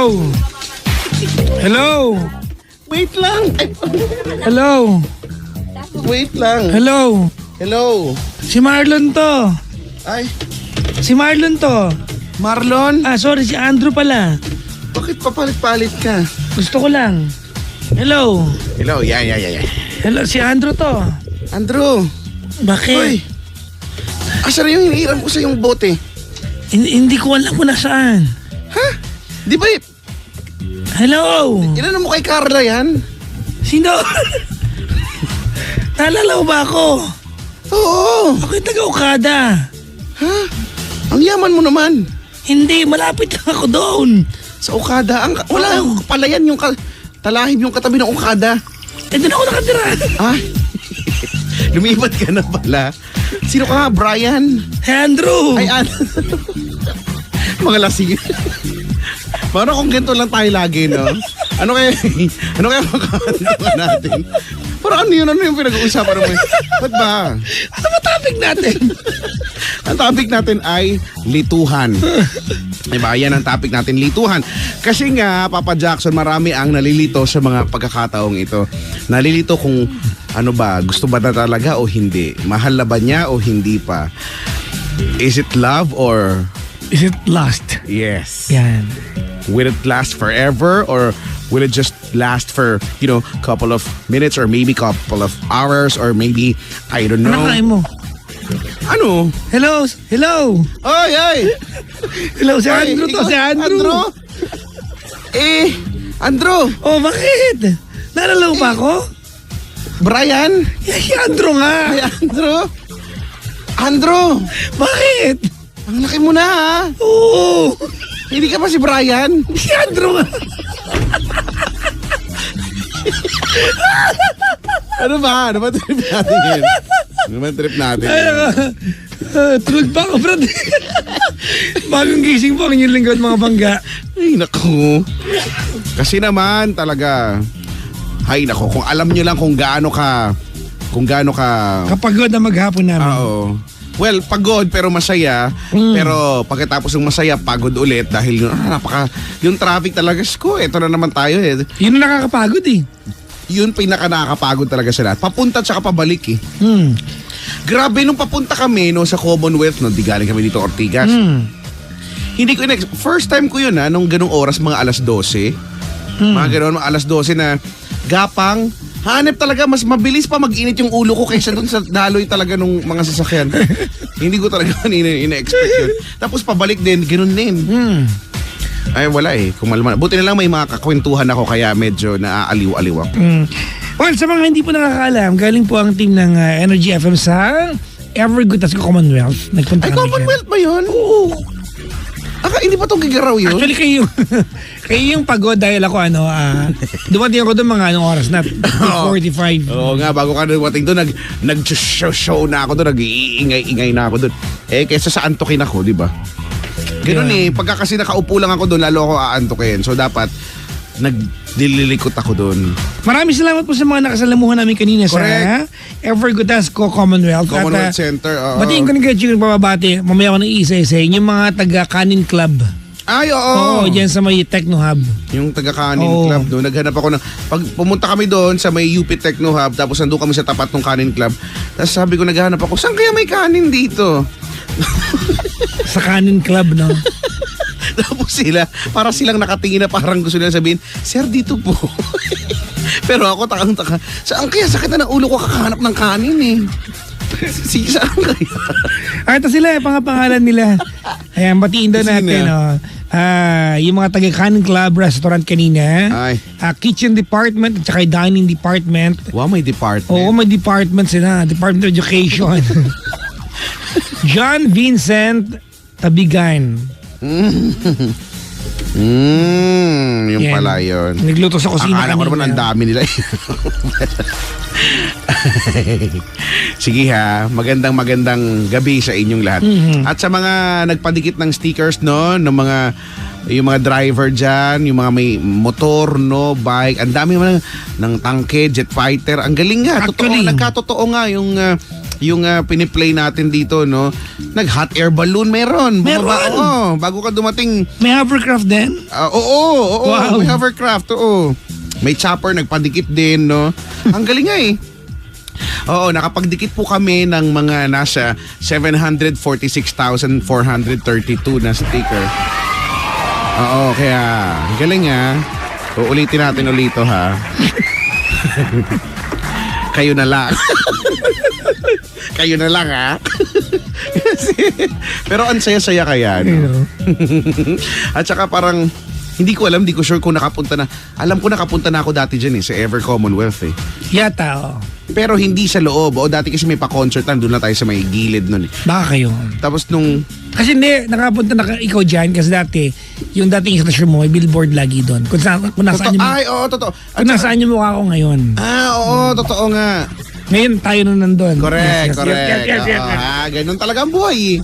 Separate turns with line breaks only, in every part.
Hello? Hello?
Wait lang.
Hello?
Wait lang.
Hello?
Hello.
Si Marlon to.
Ay,
Si Marlon to.
Marlon.
Sorry, si Andrew pala.
Bakit papalit-palit ka?
Gusto ko lang. Hello?
Hello, yan.
Hello, si Andrew to.
Andrew.
Bakit?
Hoy. Asa na yung hinihiram ko sa yung bote?
Hindi ko alam kung nasaan.
Ha? Di ba,
Hello?
inano mo kay Carla yan?
Sino? Naalala mo ba ako?
Oo.
Ako yung taga-Okada.
Ha? Ang yaman mo naman.
Hindi, malapit lang ako doon.
Sa Okada. Wala yung palayan yung talahib yung katabi ng Okada.
Doon ako nakatira.
Ah? Lumipat ka na pala. Sino ka nga? Brian?
Hey, Andrew.
Ay, mga lasing. Parang kung ganito lang tayo lagi, no? Ano kaya makakantungan natin? Parang ano yung pinag-uusapan mo? Ba't ba?
Ano ba topic natin?
Ang topic natin ay lituhan. Diba? Yan ang topic natin, lituhan. Kasi nga, Papa Jackson, marami ang nalilito sa mga pagkakataong ito. Nalilito kung ano ba, gusto ba na talaga o hindi? Mahal na ba niya o hindi pa? Is it love or...
Is it lust?
Yes.
Yan.
Will it last forever or will it just last for, couple of minutes or maybe couple of hours or maybe, I don't know.
Ano kain mo?
Ano?
Hello? Hello?
Ay!
Hello, si
Ay,
Andrew to.
ikaw,
Si Andrew.
Andrew.
Oh, bakit? Naalala mo ba ako?
Brian?
Si Andrew nga.
Ay, Andrew.
Bakit?
Ang laki mo na, ha?
Oo.
Hindi ka pa si Brian?
Si Andrew nga.
Ano ba? Ano ba trip natin yun? Ano ba trip natin yun?
Tulog pa ako, brad. Bagong gising po ang inyong lingkod, mga bangga.
Ay, naku. Kasi naman, talaga, ay, naku, kung alam nyo lang kung gaano ka,
Kapagod na maghapon namin.
oo. Well, pagod pero masaya. Pero pagkatapos ng masaya, pagod ulit dahil yung traffic talaga, eto na naman tayo eh.
Yun ang nakakapagod eh.
Yun nakakapagod talaga sa lahat. Papunta at saka pabalik eh. Grabe nung papunta kami sa Commonwealth, di galing kami dito Ortigas. Hindi ko first time ko yun nung ganung oras, mga alas 12. Mga ganun, mga alas 12 na gapang. Hanep talaga, mas mabilis pa mag-init yung ulo ko kaysa dun sa daloy talaga nung mga sasakyan. Hindi ko talaga ina-expect yun. Tapos pabalik din, ganun din. Ay, wala eh. Buti na lang may mga kakwentuhan ako kaya medyo naaaliw-aliw ako.
Well, sa mga hindi po nakakaalam, galing po ang team ng Energy FM sa Evergood at Commonwealth. Nagpunta
Ay,
kami
Commonwealth ba yun?
Oo.
Hindi pa itong gigaraw yun?
Actually, kayo yung pagod dahil ako, dumating ako doon mga oras na 45.
Oo nga, bago ka dumating doon, nag-show na ako doon, nag-iingay na ako doon. Kesa sa antukin ako, di ba? Ganun pagka kasi nakaupo lang ako doon, lalo ako aantukin. So dapat, nagdililikot ako doon.
Maraming salamat po sa mga nakasalamuhan namin kanina
Correct.
sa Evergood Commonwealth.
Commonwealth Center.
Batiin ko na kayo yung bababati. Mamaya ko ng isa-isa. Yung mga taga-Kanin Club.
Ay, oo.
Oo, dyan sa may Techno Hub.
Yung taga-Kanin
Oo.
Club doon. Naghanap ako pag pumunta kami doon sa may UP Techno Hub, tapos nandun kami sa tapat ng Kanin Club. Tapos sabi ko, naghanap ako, saan kaya may kanin dito?
Sa Kanin Club, no?
Tapos para silang nakatingin na parang gusto nila sabihin, Sir, dito po. Pero ako takang-taka, saan kaya sakit na ng ulo ko kakahanap ng kanin eh? Sige, saan kaya?
Ito sila, pangalan nila. Ayan, batiin daw natin. Yung mga taga-Kanin Club restaurant kanina.
Ay.
Kitchen department at saka dining department.
Wow, may department.
Oo, may department sila. Department of Education. John Vincent Tabigan.
Yung
Yan.
pala yun.
Nagluto sa kusina
Akala ko naman ang dami nila. Sige ha, magandang gabi sa inyong lahat. At sa mga nagpadikit ng stickers no, yung mga driver dyan, yung mga may motor, no, bike, ang dami naman ng tangke, jet fighter, ang galing nga. Totoo,
Actually.
nagkatotoo nga yung piniplay natin dito, no? Nag-hot air balloon meron.
Meron?
Oo, bago ka dumating.
May hovercraft din?
Oo.
Wow.
May hovercraft, oo. May chopper, nagpadikit din, no? Ang galing nga eh. Oo, nakapagdikit po kami ng mga nasa 746,432 na sticker. Oo, kaya galing ha. Uulitin natin ulit ito ha. Kayo na lang. Kayo na lang ha. Pero ang saya-saya kaya, no? At saka parang hindi ko alam, hindi ko sure kung nakapunta na. Alam ko nakapunta na ako dati dyan sa Ever Commonwealth eh.
Yata,
Pero hindi sa loob. Dati kasi may pa-concert doon na tayo sa may gilid nun eh.
Baka kayo.
Tapos nung...
Kasi hindi, nakapunta na ikaw dyan kasi dati, yung dating istasyon mo, may billboard lagi doon. Kung nasaan yung...
Ay, oo, totoo.
Kung nasaan yung mukha ko ngayon.
Oo, totoo nga.
Ngayon tayo na nandun.
Correct.
Yes.
Ganun talaga ang buhay eh.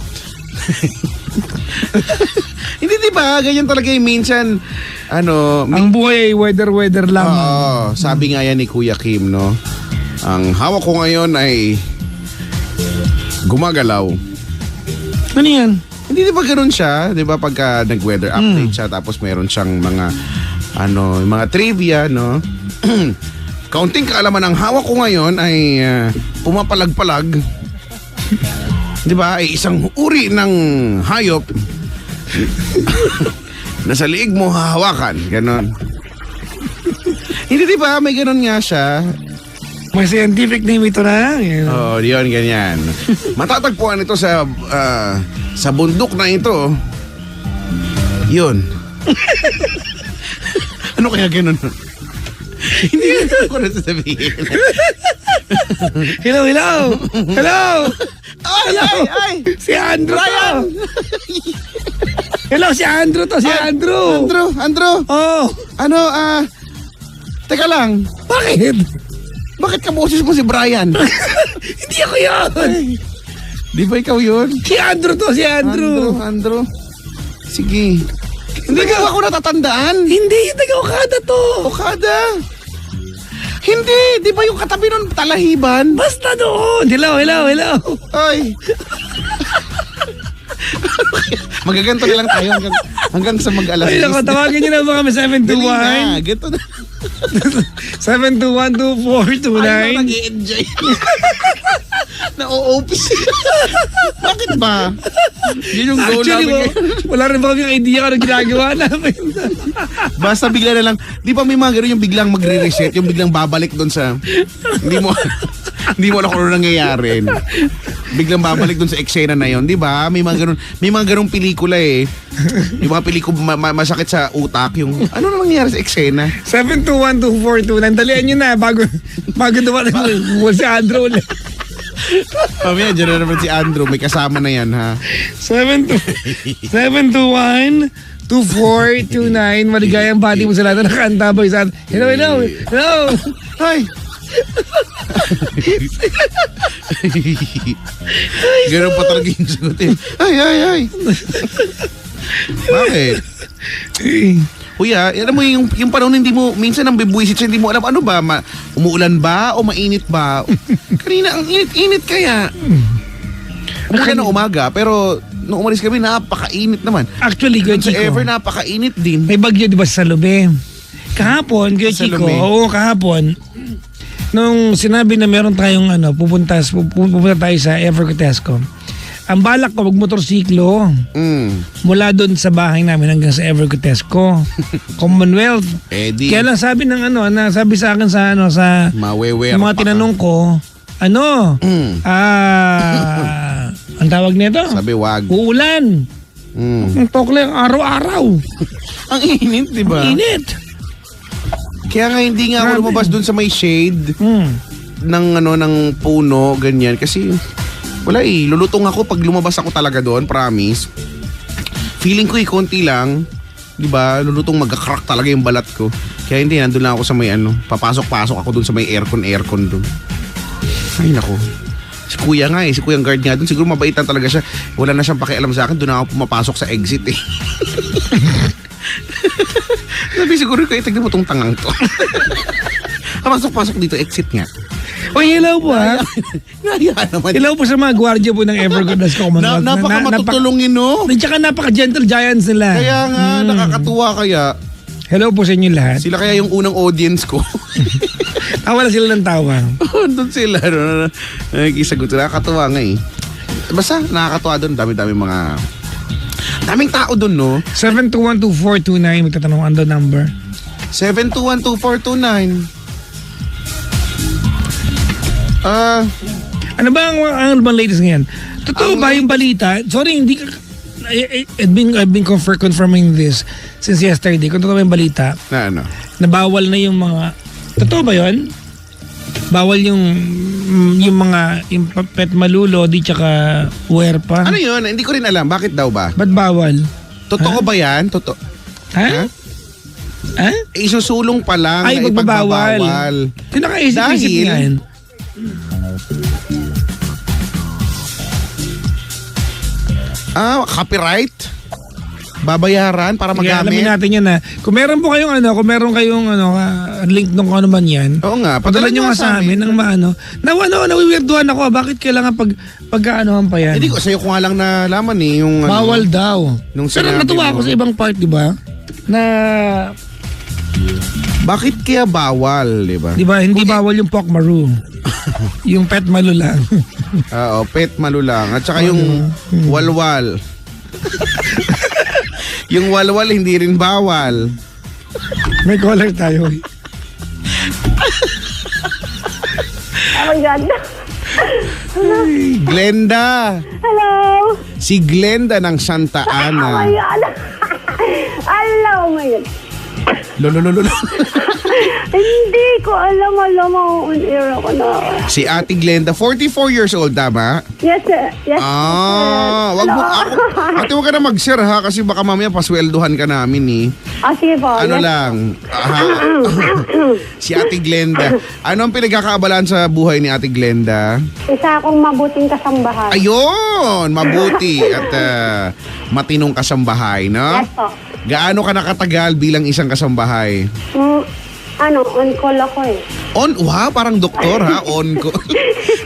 Hindi, di ba? Ganyan talaga yung minsan,
Ang buhay ay weather lang.
Oo, sabi nga yan ni Kuya Kim, no? Ang hawak ko ngayon ay gumagalaw.
Ano yan?
Hindi, di ba ganun siya? Di ba pagka nag-weather update siya, tapos meron siyang mga trivia, no? Kaunting kaalaman ang hawak ko ngayon ay pumapalag-palag. Di ba? Ay isang uri ng hayop na sa liig mo hahawakan. Ganon. Hindi, di ba? May ganon nga siya.
May scientific name ito na.
Oo, yun, ganyan. Matatagpuan ito sa bundok na ito. Yun. Ano kaya ganon? Hindi ko na sasabihin.
Hello!
Ay!
Si Andrew
Brian!
to! Hello, si Andrew to!
Andrew!
Oh!
Teka lang. Bakit ka boses mo si Brian?
Hindi ako yun!
Di ba ikaw yun?
Si Andrew to!
Andrew. Sige. Hindi ka ako natatandaan.
Hindi! Taga-Okada to!
Okada? Hindi! Di ba yung katabi nun talahiban?
Basta doon! Hello!
Ay! Magaganto na lang tayo hanggang sa mag-alas.
Ay, naku, tawagin niyo na ba kami 721?
Ganto na.
721-2429.
Ay, nag-i-enjoy. Na-o-opis. Bakit ba? Yun yung goal
Actually,
namin.
wala rin ba kaming idea kung ano ginagawa namin?
Basta bigla na lang. Di ba may mga gano'n yung biglang magre-reset, yung biglang babalik doon sa... Hindi mo alam kung ano nangyayari. Biglang babalik doon sa eksena na yon, di ba? May mga ganung pelikula eh. Yung mga pelikula masakit sa utak, yung ano na nangyayari sa eksena.
721-2429. Dalian nyo na bago dumating si Andrew ulit.
Mamaya, dyan na naman si Andrew. May kasama na yan, ha?
721-2429. Maligayang bati mo sa lahat na nakaantabay sa atin. Hello!
Ay! Ganun pa talaga yung sagutin. Ay! Bakit? Kuya, alam mo yung panahon hindi mo, minsan ang bibuisit siya, hindi mo alam ano ba, umuulan ba o mainit ba? Kanina ang init-init kaya. Umulan ng umaga, pero nung umalis kami, napakainit naman.
Actually, Kuya
Sa
Chico,
Ever, napakainit din.
may bagyo di ba sa Salube? Kahapon, Kuya
Sa
Chico,
Salome.
kahapon, nung sinabi na meron tayong pupunta tayo sa Ever Cotesco, ang balak ko magmotorsiklo mula doon sa bahay namin hanggang sa Ever Cotesco, Commonwealth.
Eddie.
Kaya lang sabi ng sabi sa akin sa
Mawewer
yung mga
pa ka.
tinanong ko, ang tawag nito?
Sabi, wag.
Uulan. Ang tokle araw-araw.
Ang init, di ba?
Init.
Kaya nga hindi nga ako
Grabe.
lumabas doon sa may shade ng puno, ganyan. Kasi wala lulutong ako pag lumabas ako talaga doon, promise. Feeling ko konti lang, di ba? Lulutong magka-crack talaga yung balat ko. Kaya hindi, nandun lang ako sa may papasok-pasok ako doon sa may aircon doon. Ay nako. Si kuya nga si kuyang guard nga doon, siguro mabaitan talaga siya. Wala na siyang pakialam sa akin, doon ako pumapasok sa exit eh. Sabi siguro ko, tignan mo tong tangang to. Pasok-pasok dito, exit nga.
Oy, hello po ha.
Ngaya naman.
Hello po sa mga gwardiya po ng Evergood as Commonwealth.
Napaka matutulungin, no?
Tsaka napaka-gentle giants nila.
Kaya nga, nakakatuwa kaya.
Hello po sa inyo lahat.
Sila kaya yung unang audience ko.
Tawa na sila ng tawa.
Doon sila, no? Nakikisagot sila. Nakakatuwa nga eh. Basta, nakakatuwa doon. Daming tao doon, no?
7212429, magtatanong ang number.
7212429.
Ano ba ang latest ngayon? Totoo ba yung balita? Sorry, hindi ka... I've been confirming this since yesterday. Kung totoo ba yung balita,
Na ano?
nabawal na yung mga... Totoo ba yun? Bawal yung mga yung pet malulo, di tsaka huwerpa.
Ano yun? Hindi ko rin alam. Bakit daw ba?
Ba't bawal?
Totoo ba yan? Totoo.
Ha? Ha?
Isusulong pa lang
Ay,
na
magbabawal.
ipagbabawal.
Sino nakaisip-isip
Dahil-
yan?
Copyright? Babayaran para
Kaya alamin
magamit?
natin yan na. Kung meron kayong link nung ano man yan,
Oo nga.
padala nyo nga sa amin ng maano. Nawiwirduhan ako. Bakit kailangan pagkaanohan pa yan?
Hindi ko, sa'yo ko nga lang nalaman eh. Yung,
Bawal daw.
nung
Pero
sinabi
natuwa
mo.
ako sa ibang part, di ba? Na,
Bakit kaya bawal, di ba?
di ba, hindi bawal yung pork maru. Yung pet malu lang.
Oo, pet malulang. At saka yung walwal. Yung walwal hindi rin bawal.
May caller tayo.
Oh my God.
Glenda.
Hello.
Si Glenda ng Santa
Oh my
Ana.
God. Hello, oh my God.
Lolo.
Hindi ko alam on air ako na.
Si Ate Glenda, 44 years old, tama?
Yes, sir. Yes,
Wag mo ako. Ate, wag ka na mag-share ha kasi baka mamaya pasweldohan ka namin eh.
Sige po.
Ano
yes.
lang. Si Ate Glenda. Ano ang pinagkakaabalan sa buhay ni Ate Glenda?
Isa akong mabuting kasambahay.
Ayun, mabuti at matinong kasambahay, no?
Yes po.
Gaano ka nakatagal bilang isang kasambahay?
On call ako eh.
Wow, parang doktor ha, on call.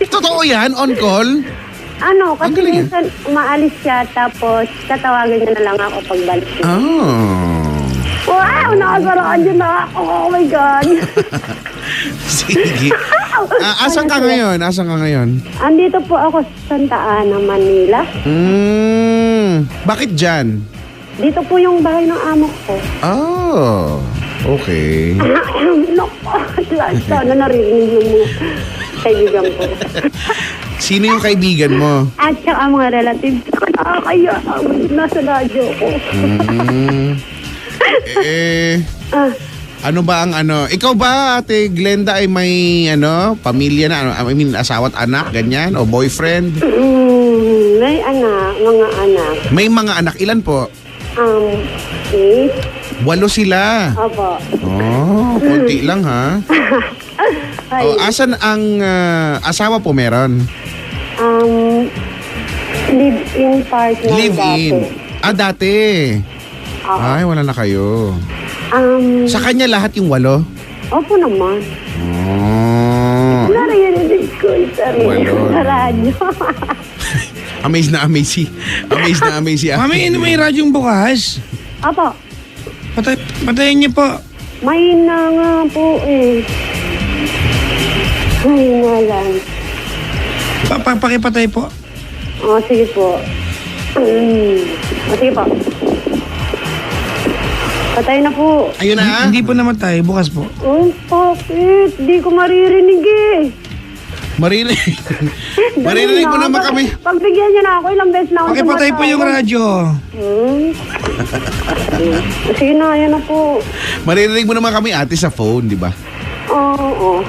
Totoo yan, on call? Ang
Kasi
galing yan.
minsan umaalis siya tapos tatawagan niya na lang ako pagbalik. Wow, nakasaraan niya na ako. Oh my God.
Sige. Asan ka ngayon?
Andito po ako sa Santa Ana, Manila.
Bakit dyan?
Dito po yung bahay ng amo ko.
Okay.
Naku, sana narinig yung mga kaibigan ko.
Sino yung kaibigan mo?
At saka mga relatives ko. Kaya nasa radyo ko.
Ano ba ang ano? Ikaw ba, Ate Glenda, ay may pamilya na? I mean, asawa at anak, ganyan? O boyfriend?
May mga anak.
May mga anak. Ilan po?
8.
8 sila.
Opo.
Konti lang ha.
Ay,
Asan ang asawa po meron?
live-in partner
Live-in.
dati.
Dati.
Oo.
Ay, wala na kayo. Sa kanya lahat yung 8?
Opo naman. Narinig ko
Walo.
sa radyo.
Amaze na amaze si Ate.
Mami, may radyong bukas.
Opo.
Patayin niyo po.
May na nga po eh. May na lang.
Pakipatay po.
Sige po. Sige po. Patay na po.
Ayun na.
Hindi po namatay, bukas po.
Bakit? Di ko maririnig eh.
Maririnig mo naman kami.
Pagbigyan niyo na ako, ilang beses na ako
Pakipatay po yung radyo.
Sige na, yan na po.
Maririnig mo naman kami, ate, sa phone, di ba?
Oo.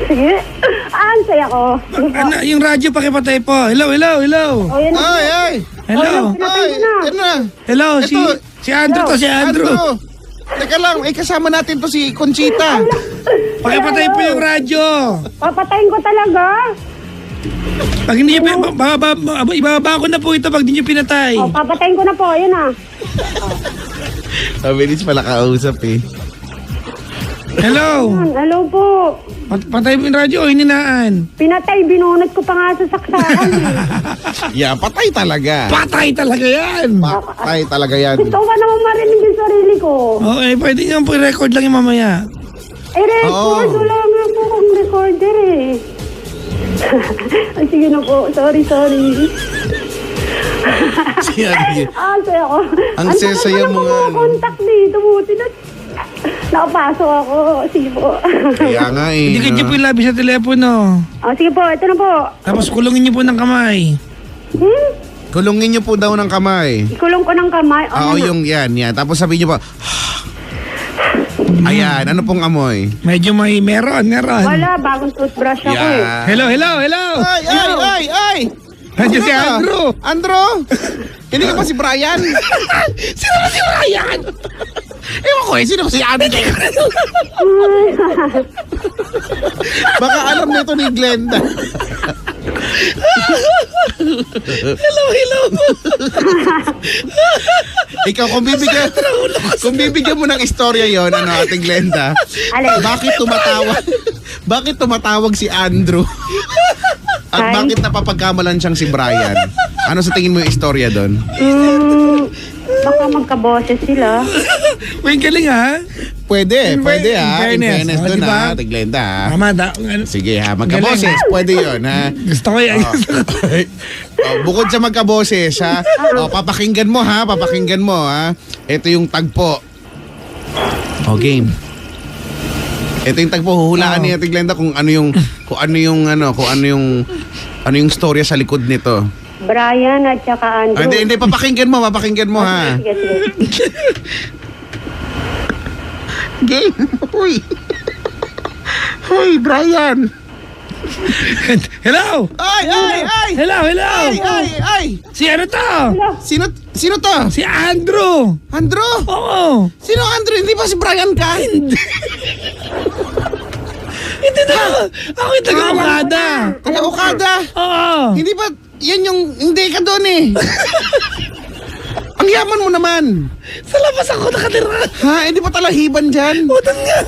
Sige. Ansay ako. Sige po.
Yung radyo pakipatay po. Hello.
O, yan na po.
Ay!
Hello.
Pinatay ko na.
Yan na.
Hello,
Ito.
si Andrew to, si Andrew.
Teka lang, kasama natin to si Conchita.
Pakipatay po yung radyo.
Papatayin ko talaga.
Pag hindi niyo, ibababa ko na po ito pag hindi niyo pinatay.
Papatayin ko na po. Yan na.
Mabilis pala kausap eh.
Hello.
Hello po.
Patay mo yung radyo o hininaan?
Pinatay, binunot ko pa nga sa saksakan eh.
Yeah, patay talaga.
Patay talaga yan!
Patay talaga yan.
Gusto ko naman marinig yung sarili ko.
Okay, pwede nyo record lang yung mamaya.
Record.
Oo.
Wala nga po akong recorder eh. Ay, sige na po. Sorry.
Sige.
Saya ko.
Ang sesaya mo nga, no?
Contact dito. Buti na. Nakapasok ako. Sige po.
Kaya nga eh.
Hindi kayo po yung labi sa telepono.
Sige po. Ito na po.
Tapos kulungin nyo po ng kamay.
Kulungin niyo po daw ng kamay.
Ikulong ko ng kamay.
Oo, yung yan. Tapos sabihin niyo pa, ayan, ano pong amoy?
Medyo meron.
Wala. Bagong toothbrush ako eh.
Yeah.
Hello.
Ay!
Nandiyan si
Ano ka?
Andrew.
Andrew? Hindi ka ba si Brian?
Sino ba si Ryan?
Ewan ko sino ba si Andrew? Baka alam nito ni Glenda.
Hello.
Ikaw, kung bibigyan mo ng istorya yon, Ate Glenda,
Alin?
bakit tumatawag si Andrew? At bakit napapagkamalan siyang si Brian? Ano sa tingin mo yung istorya doon?
Baka magkaboses sila.
Uy, galing ha?
Pwede ha. In fairness
Oh,
doon
diba?
ha, Ate Glenda ha.
Tama,
Sige ha, magkaboses. Pwede yun ha.
gusto ko yan.
Bukod sa magkaboses ha, papakinggan mo ha. Ito yung tagpo. Game. Ito yung tagpo, huhulaan ni Ate Glenda kung ano yung storya sa likod nito.
Brian at saka Andrew.
Hindi, papakinggan mo ha.
Sige.
Game. Hoy, Brian.
Hello!
Ay!
Hello!
Ay!
Si ano to?
Sino to?
Si Andrew!
Andrew?
Oo!
Sino Andrew? Hindi ba si Brian ka?
Hindi na! Ako yung taga-Okada!
Taga-Okada?
Oo!
Hindi ba, yan yung, hindi ka doon eh. Ang yaman mo naman.
Sa labas ako nakatira!
Ha? Hindi pa talahiban dyan?
Utan nga!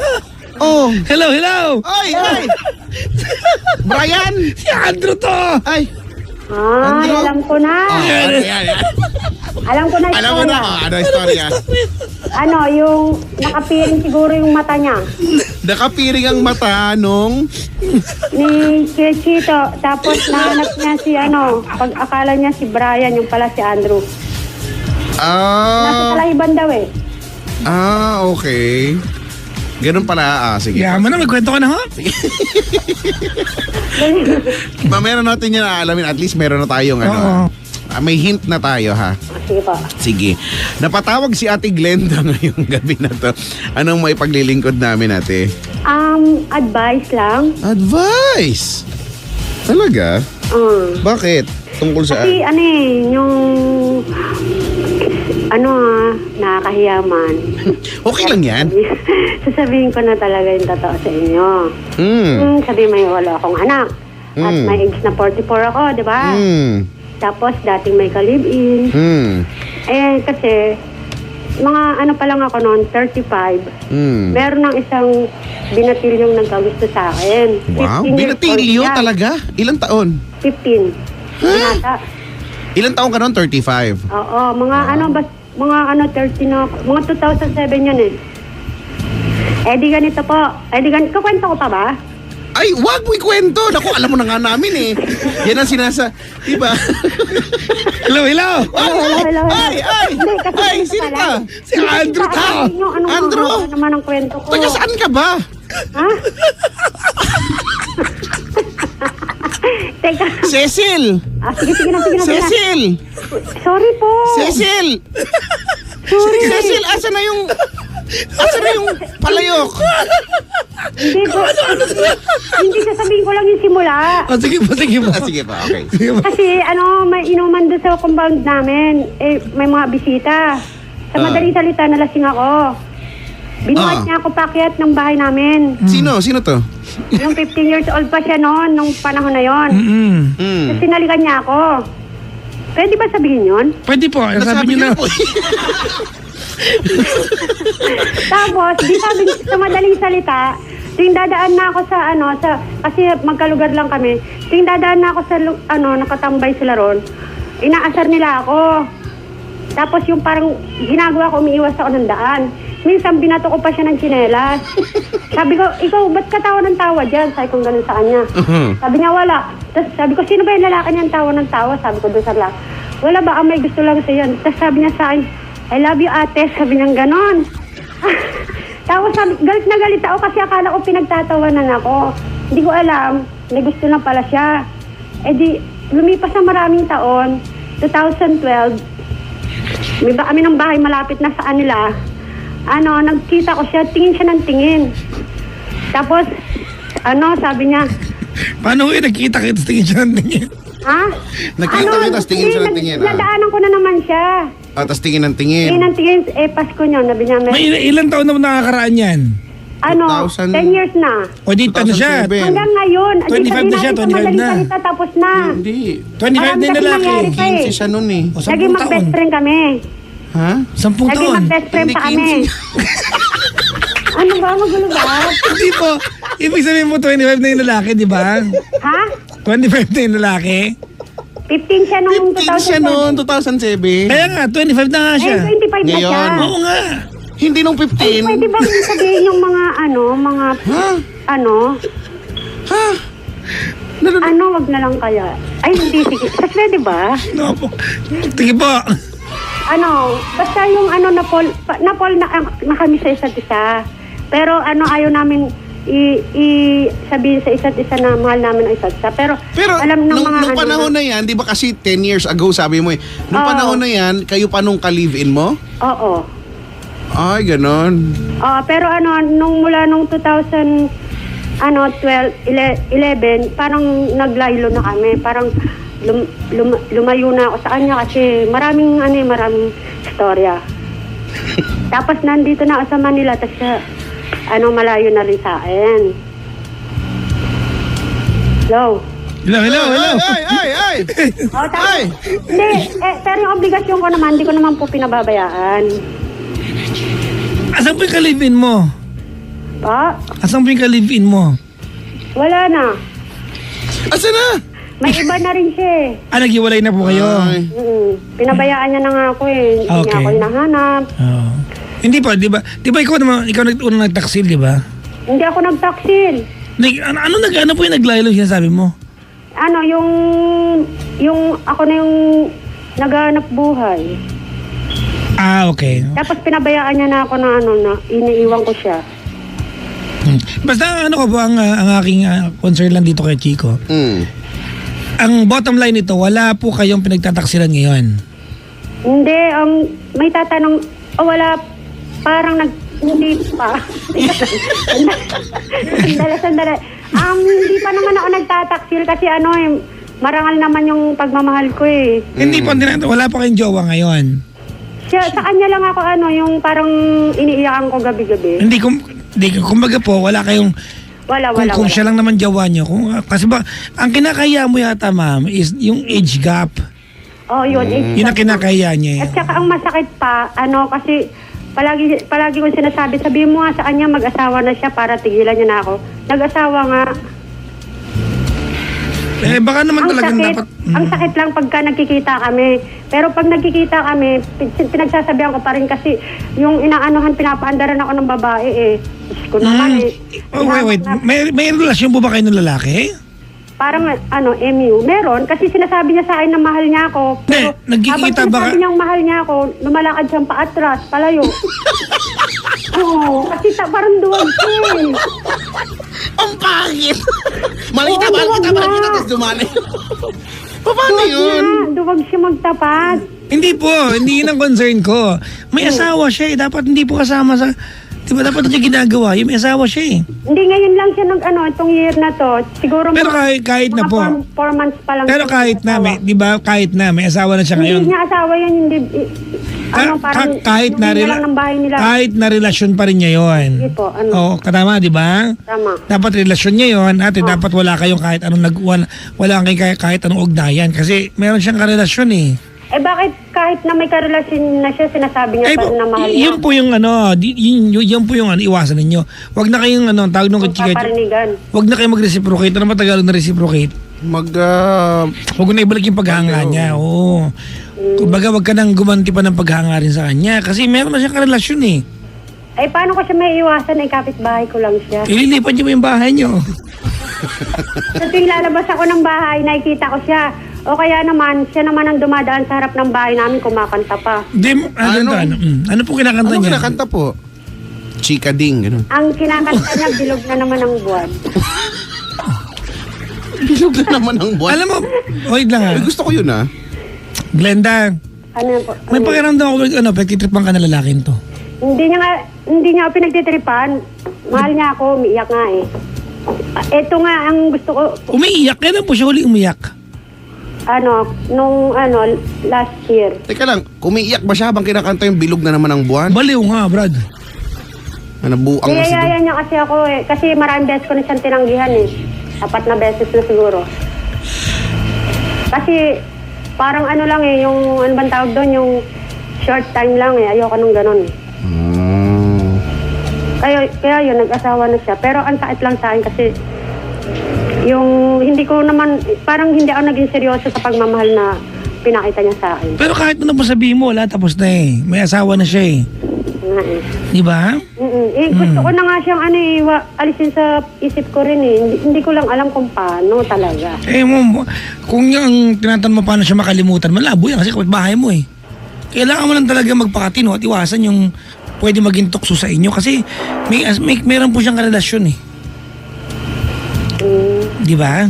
Oh.
Hello!
Ay! Brian?
Si Andrew to!
Ay. Andrew?
Alam ko na.
Yan.
Alam ko na
Alam mo na, ano istorya?
Yung nakapiring siguro yung mata niya.
Nakapiring ang mata nung...
Ni Chito. Tapos nahanap niya si pag akala niya si Brian, yung pala si Andrew. Nasa Talahiban daw eh.
Okay. Ganun pala, sige.
Yaman na, may kwento ka na ha?
Meron natin yan alamin. At least meron na tayong may hint na tayo ha.
Sige po.
Sige. Napatawag si Ate Glenda ngayong gabi na to. Anong may paglilingkod namin, ate?
Advice lang.
Advice? Talaga? Bakit? Tungkol saan?
Kasi yung nakakahiyaman.
Okay lang yan.
Sasabihin ko na talaga yung totoo sa inyo. Sabihin may wala akong anak. At may age na 44 ako, di ba? Tapos dating may ka-live-in. Kasi mga pa lang ako noon, 35. Meron ng isang binatilyong nagkagusto sa akin.
Wow,
15 years
binatilyo
old siya.
talaga? Ilang taon?
15. Binata.
Ilang taon ka noon? 35?
Oo, mga 30 na, mga 2007 yan eh. Di ganito po. Kukwento ko pa ba?
Ay, wag mo ikwento. Naku, alam mo na nga namin eh. Yan ang diba?
Hello!
Hello. Hindi, kasi
Ay,
ganito
sino
pala.
ka?
Si Andrew to!
Andrew?
Ano naman ang kwento ko?
Taga saan ka ba?
Ha? Teka.
Cecil!
Sige na.
Cecil!
Sorry po.
Cecil!
Sorry.
Cecil, asa na yung palayok?
Hindi po. Hindi, sasabihin ko lang yung simula.
Sige po.
Sige pa, okay.
Kasi may inuman doon sa compound namin. May mga bisita. Sa madaling salita, nalasing ako. Binuhat niya ako pakyat ng bahay namin.
Sino to?
Yung 15 years old pa siya noon, nung panahon na yon. Tapos sinalikan niya ako. Pwede ba sabihin yun?
Pwede po. Sabi niyo na.
po.
Tapos, di sabi, sa madaling salita, Tuwing dadaan na ako sa kasi magkalugar lang kami. Tuwing dadaan na ako sa nakatambay sila ron, inaasar nila ako. Tapos yung parang ginagawa ko, umiiwas ako ng daan. Minsan binato ko pa siya ng tsinelas. Sabi ko, ikaw, ba't ka tawa ng tawa dyan? Sabi ko ganun sa kanya. Sabi niya, wala. Tapos sabi ko, sino ba yung lalaki niyang tawa ng tawa? Sabi ko doon sa lalaki. Wala ba, may gusto lang sa yan. Tapos sabi niya sa akin, I love you ate. Sabi niya ganon. Tapos sabi, galit na galit ako kasi akala ko pinagtatawanan ako. Hindi ko alam, may gusto na pala siya. Eh di, lumipas na maraming taon, 2012, may ba kami ng bahay malapit na sa kanila. Nagkita ko siya, tingin siya ng tingin. Tapos, sabi niya,
Paano kayo nagkita kayo tapos tingin siya ng tingin?
ha?
Nakita kita, tapos tingin siya ng tingin.
Nadaanan ko na naman siya.
Tapos tingin ng tingin.
Tingin ng tingin, Pasko niyo, sabi niya,
Ilang taon na nakakaraan yan?
2000.
10 years na.
O di, ano siya?
2007.
Hanggang ngayon.
25 na siya, 25 na.
Salita, tapos na.
Hindi.
25 na yung
Marami
lalaki.
kasi nangyari.
15 siya nun eh.
O, 10
Naging mag-best
taon.
friend kami.
Ha?
10
Naging
taon.
mag-best friend
Hindi,
pa kami.
15.
Ano ba? Magulo ba?
Hindi po. Ibig sabihin mo 25 na yung lalaki, di ba?
Ha?
25 na yung lalaki.
15 siya nung
15 siya noon, 2007.
Kaya nga, 25 na nga
Eh,
siya.
25 na siya.
Ngayon.
Oo nga.
Hindi nung 15.
Eh, pwede ba sabihin yung mga
Ha?
wag na lang kaya. Ay, hindi, sige. Pwede ba?
No po. Sige po.
Basta yung na Paul na kami sa isa't isa. Pero ayaw namin sabihin sa isa't isa na mahal namin ang isa't isa. Pero alam ng
nung,
mga
nung panahon na yan, di ba kasi 10 years ago sabi mo eh, nung
Oo.
panahon na yan, kayo pa nung ka-live-in mo?
Oo.
Ay, ganon.
Pero mula nung 2012, 11, parang naglaylo na kami. Parang lumayo na ako sa kanya kasi maraming istorya. Tapos nandito na ako sa Manila, tapos malayo na rin sa akin. Hello?
Hello.
Ay! Ay!
Hindi, pero yung obligasyon ko naman, hindi ko naman po pinababayaan.
Asan po yung ka-live-in mo?
Pa?
Asan po yung ka-live-in mo?
Wala na.
Asa na?
May iba na rin siya eh.
Naghiwalay na po kayo?
Ay.
Pinabayaan niya na nga ako eh. Hindi
Okay.
niya ako hinahanap.
Oo. Hindi po, di ba? Di ba ikaw unang nagtaksil, di ba?
Hindi ako nagtaksil.
Ano po yung naglaylo sinasabi mo?
Yung ako na yung naghanap buhay.
Ah, okay.
Tapos pinabayaan niya na ako na na iniiwan ko siya.
Basta ano ko po, ang aking concern lang dito kay Chico. Ang bottom line nito, wala po kayong pinagtataksilan ngayon.
Hindi, may tatanong, wala, parang hindi pa. Sandali. Hindi pa naman ako nagtataksil kasi marangal naman yung pagmamahal ko eh.
Hindi po, wala po kayong jowa ngayon.
Sa kanya lang ako yung parang iniiyakan ko gabi-gabi.
Hindi, kumbaga po, wala kayong,
Wala.
kung siya lang naman jowa niyo. Kasi ba, ang kinakaya mo yata, ma'am, is yung age gap.
Oh, yun.
Yun ang kinakaya niya.
At saka ang masakit pa, kasi palagi ko sinasabi, sabihin mo nga sa kanya mag-asawa na siya para tigilan niya na ako. Nag-asawa nga.
Baka naman talagang dapat...
Ang sakit lang pagka nagkikita kami. Pero pag nagkikita kami, pinagsasabihan ko pa rin kasi yung pinapaandaran ako ng babae eh. Diyos ko naman eh.
Oh, wait. May relasyon po ba kayo ng lalaki?
Parang MU. Meron. Kasi sinasabi niya sa akin na mahal niya ako. Pero
nagkikita
habang
ba
sinasabi niyang mahal niya ako, lumalakad siyang paatras, palayo. Oo. Kasi parang duwag siya eh.
Ang pangit! Malita,
Oo,
tapos dumali. Paano yun?
Duwag siya magtapat.
Hindi po, hindi yun ang concern ko. May asawa siya eh. Dapat hindi po kasama sa... Di ba dapat niya ginagawa? Yung may asawa siya eh.
Hindi, ngayon lang siya itong year na to. Siguro
Pero kahit na po.
4 months pa lang.
Pero kahit na, di ba kahit na, may asawa na siya ngayon.
Hindi niya asawa yan, hindi. Parang
kahit na
lang ng bahay nila.
kahit na relasyon pa rin niya yun.
Sige po,
Oo, katama, di ba?
Tama.
Dapat relasyon niya yun. Ate, dapat wala kayong kahit anong wala kayong kahit anong ugnayan kasi meron siyang karelasyon eh.
Eh bakit kahit na may karelasyon na siya, sinasabi niya pa rin na mahal niya?
yun po yung yun po yung iwasan ninyo. Wag na kayong tawag nung chika.
Paparinigan.
Wag na kayong mag-reciprocate. Ano ba Tagalog na reciprocate? Huwag na ibalik yung paghanga niya. Oo. Kumbaga, wag ka nang gumanti pa ng paghanga rin sa kanya. Kasi meron na siyang karelasyon eh.
Eh paano ko siya may iwasan? Eh kapitbahay ko lang siya.
Ililipan niyo mo yung bahay niyo.
Sa tuwing lalabas ako ng bahay, nakikita ko siya. O kaya naman, siya naman ang dumadaan sa harap ng bahay namin, kumakanta pa.
Ano po kinakanta
Ano
niya?
kinakanta po? Chika ding, gano'n.
Ang kinakanta niya, bilog na naman ang buwan.
Bilog na naman ang buwan.
Alam mo, wait lang
Ay, gusto ko yun
Glenda,
Ano yan po?
may pakiramdam ako, pagtitripan ka na lalaking to.
Hindi niya ako pinagtitripan. Mahal niya ako, umiiyak nga eh. Ito nga ang gusto ko,
Umiiyak, kailan po siya huli umiyak?
last year.
Teka lang, kumiiyak ba siya habang kinakanta yung bilog na naman ang buwan?
Baliw nga, Brad.
Nabuang na si
Niyayaya niya kasi ako eh. Kasi maraming beses ko na siyang tinanggihan eh. 4 na beses na siguro. Kasi parang lang eh, yung ano bang tawag doon, yung short time lang eh. Ayoko nung ganun. Kaya yun, nag-asawa na siya. Pero ang sakit lang sa akin kasi yung hindi ko naman, parang hindi ako naging seryoso sa pagmamahal na pinakita niya sa akin.
Pero kahit ano pa sabihin mo, wala, tapos na eh. May asawa na siya eh.
Nga eh.
Di ba?
Gusto ko na nga siyang alisin sa isip ko rin eh. Hindi ko lang alam kung paano talaga.
Kung yung tinatanong mo paano siya makalimutan, malabo yan kasi kapitbahay mo eh. Kailangan mo lang talaga magpakatino at iwasan yung pwede maging tukso sa inyo kasi meron po siyang relasyon eh. Di ba?